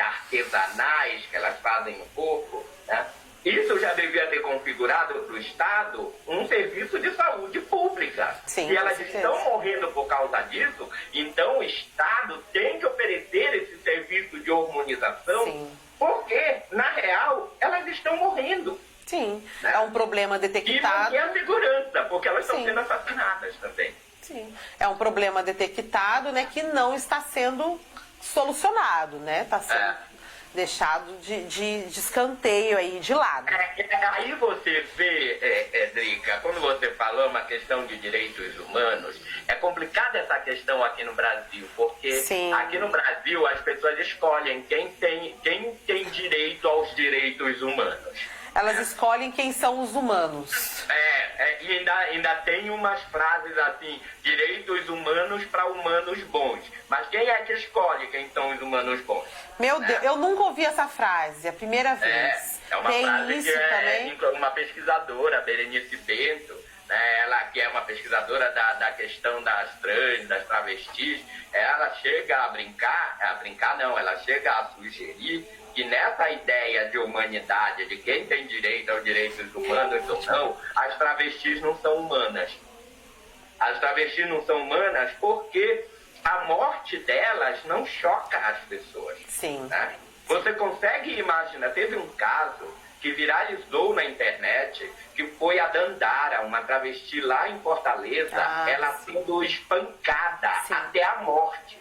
artesanais que elas fazem no corpo, né? Isso já devia ter configurado para o Estado um serviço de saúde pública. Sim, se elas com certeza. estão morrendo por causa disso, então o Estado tem que oferecer esse serviço de hormonização, Sim. porque, na real, elas estão morrendo. Sim, Né? é um problema E detectado. manter a segurança, porque elas estão Sim. sendo assassinadas também. Sim, é um problema detectado, né, que não está sendo solucionado, né? Está sendo deixado de escanteio aí, de lado. Aí você vê, Drica, quando você falou uma questão de direitos humanos, é complicada essa questão aqui no Brasil, porque Sim. aqui no Brasil as pessoas escolhem quem tem direito aos direitos humanos. Elas escolhem quem são os humanos. E ainda tem umas frases assim, direitos humanos para humanos bons. Mas quem é que escolhe quem são os humanos bons? Meu Deus, eu nunca ouvi essa frase, é a primeira vez. É uma Tem frase isso que também? uma pesquisadora, Berenice Bento, né, ela que é uma pesquisadora da questão das trans, das travestis, ela chega a brincar não, ela chega a sugerir que nessa ideia de humanidade, de quem tem direito aos direitos humanos ou não, as travestis não são humanas. As travestis não são humanas porque a morte delas não choca as pessoas. Sim. Né? Você consegue imaginar, teve um caso que viralizou na internet, que foi a Dandara, uma travesti lá em Fortaleza, ela sendo espancada até a morte.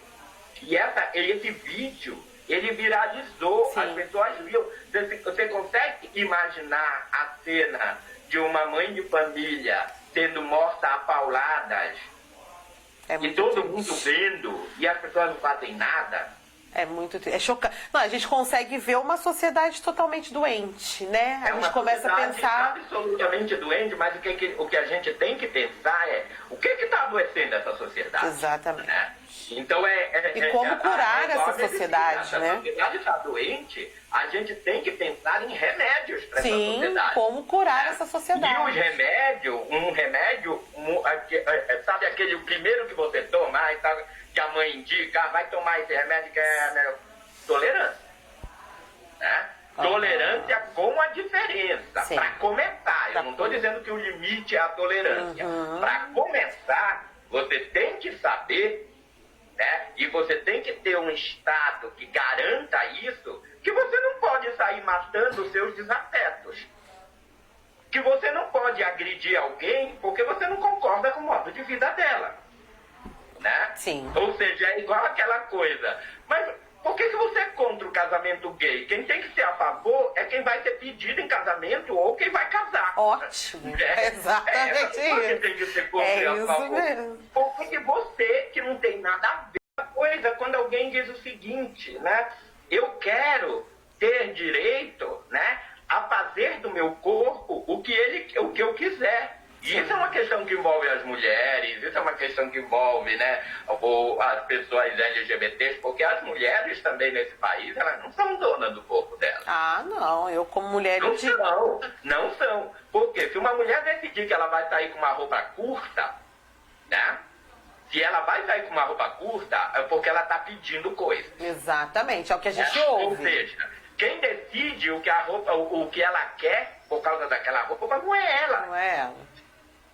E esse vídeo, ele viralizou, Sim. as pessoas viam. Você consegue imaginar a cena de uma mãe de família sendo morta a pauladas, e todo mundo vendo, e as pessoas não fazem nada? É muito triste, é chocante. Não, a gente consegue ver uma sociedade totalmente doente, né? A gente começa a pensar... absolutamente doente, mas o que a gente tem que pensar é o que está adoecendo essa sociedade. Exatamente. Né? Então E como curar essa sociedade, se né? a sociedade está doente, a gente tem que pensar em remédios para essa Sim, sociedade. como curar Né? essa sociedade. E os remédios, sabe aquele o primeiro que você toma, que a mãe indica, vai tomar esse remédio que é tolerância. Né? Tolerância com a diferença. Para começar, eu não estou dizendo que o limite é a tolerância. Para começar, você tem que saber, né? E você tem que ter um Estado que garanta isso, que você não pode sair matando os seus desafetos. Que você não pode agredir alguém porque você não concorda com o modo de vida dela. Né? Sim. Ou seja, é igual aquela coisa. Mas por que você é contra o casamento gay? Quem tem que ser a favor é quem vai ser pedido em casamento ou quem vai casar. Ótimo. Exatamente isso. isso. Tem que ser contra e a isso favor. mesmo. Porque você, que não tem nada a ver com a coisa, quando alguém diz o seguinte, né? Eu quero ter direito, né, a fazer do meu corpo o que eu quiser. E isso é uma questão que envolve as mulheres, isso é uma questão que envolve, né, as pessoas LGBTs, porque as mulheres também nesse país, elas não são donas do corpo delas. Ah, não, eu como mulher... Não são. Porque se uma mulher decidir que ela vai sair com uma roupa curta, né, se ela vai sair com uma roupa curta, é porque ela está pedindo coisa. Exatamente, é o que a gente Ou ouve. seja, quem decide o que ela quer por causa daquela roupa não é ela. Não é ela.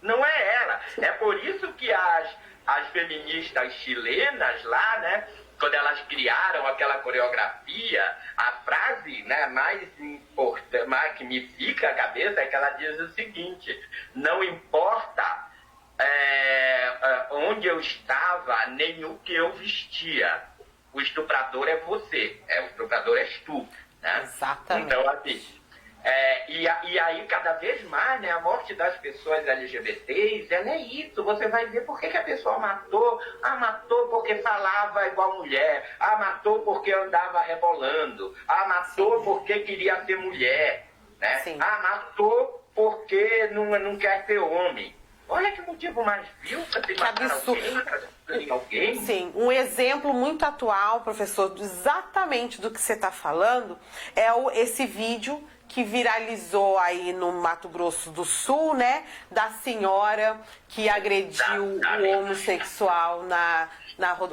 Não é ela. É por isso que as feministas chilenas lá, né, quando elas criaram aquela coreografia, a frase, né, mais importante, que me fica a cabeça é que ela diz o seguinte: não importa onde eu estava, nem o que eu vestia. O estuprador é você. O estuprador és tu. Né? Exatamente. Então, assim... E aí, cada vez mais, né, a morte das pessoas LGBTs, ela é isso. Você vai ver por que a pessoa matou. Ah, matou porque falava igual mulher. Ah, matou porque andava rebolando. Ah, matou porque queria ser mulher. né? Sim. Ah, matou porque não quer ser homem. Olha que motivo mais vil para se matar alguém. Sim, um exemplo muito atual, professor, exatamente do que você está falando, é esse vídeo que viralizou aí no Mato Grosso do Sul, né? Da senhora que agrediu o homossexual,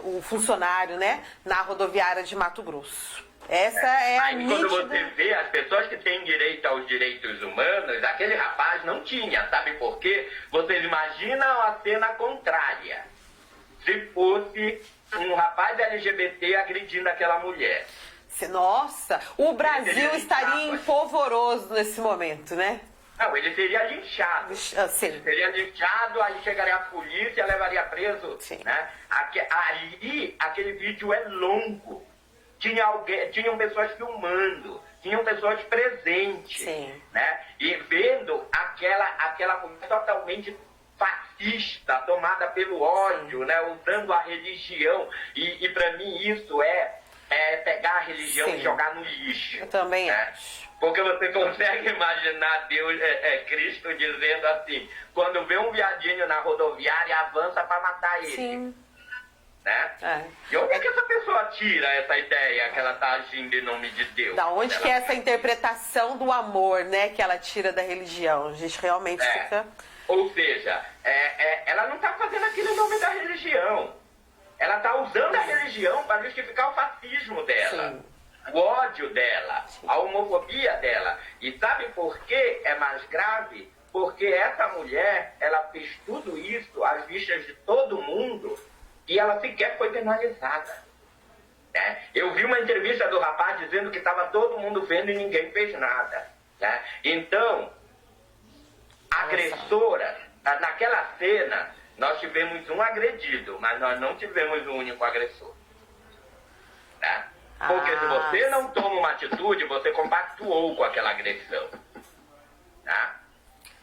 o funcionário, né? Na rodoviária de Mato Grosso. Essa é a Aí quando nítida... você vê as pessoas que têm direito aos direitos humanos, aquele rapaz não tinha, sabe por quê? Vocês imaginam a cena contrária. Se fosse um rapaz LGBT agredindo aquela mulher. Nossa, o Brasil estaria empolvoroso nesse momento, né? Não, ele seria linchado. Sim. Ele seria linchado, aí chegaria a polícia, levaria preso. Sim. Né? Aí, aquele vídeo é longo. Tinham pessoas filmando, tinham pessoas presentes. Sim. Né? E vendo aquela mulher totalmente fascista, tomada pelo ódio, né? Usando a religião. E para mim isso é pegar a religião Sim. e jogar no lixo. Eu também né? acho. Porque você consegue imaginar Deus, Cristo dizendo assim, quando vê um viadinho na rodoviária, avança para matar ele. Sim. Né? É. E onde é que essa pessoa tira essa ideia que ela está agindo em nome de Deus? Da onde que é essa interpretação do amor, né, que ela tira da religião? A gente realmente fica... Ou seja, ela não está fazendo aquilo em nome da religião. Ela está usando a religião para justificar o fascismo dela. Sim. O ódio dela, a homofobia dela. E sabe por que é mais grave? Porque essa mulher, ela fez tudo isso às vistas de todo mundo e ela sequer foi penalizada. Né? Eu vi uma entrevista do rapaz dizendo que estava todo mundo vendo e ninguém fez nada. Né? Então, a agressora, naquela cena, nós tivemos um agredido, mas nós não tivemos um único agressor. Né? Porque se você não toma uma atitude, você compactuou com aquela agressão. Tá?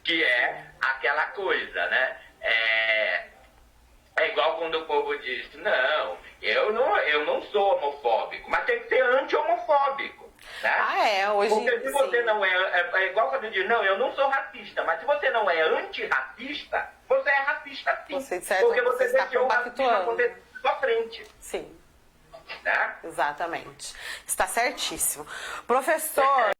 Que é aquela coisa, né? É igual quando o povo diz, não, eu não sou homofóbico, mas tem que ser anti-homofóbico. Né? Hoje... Porque se você não é igual quando diz, não, eu não sou racista, mas se você não é antirracista, você é racista sim. Porque você está deixou o racismo acontecer na sua frente. Sim. Né? Exatamente. Está certíssimo. Professor...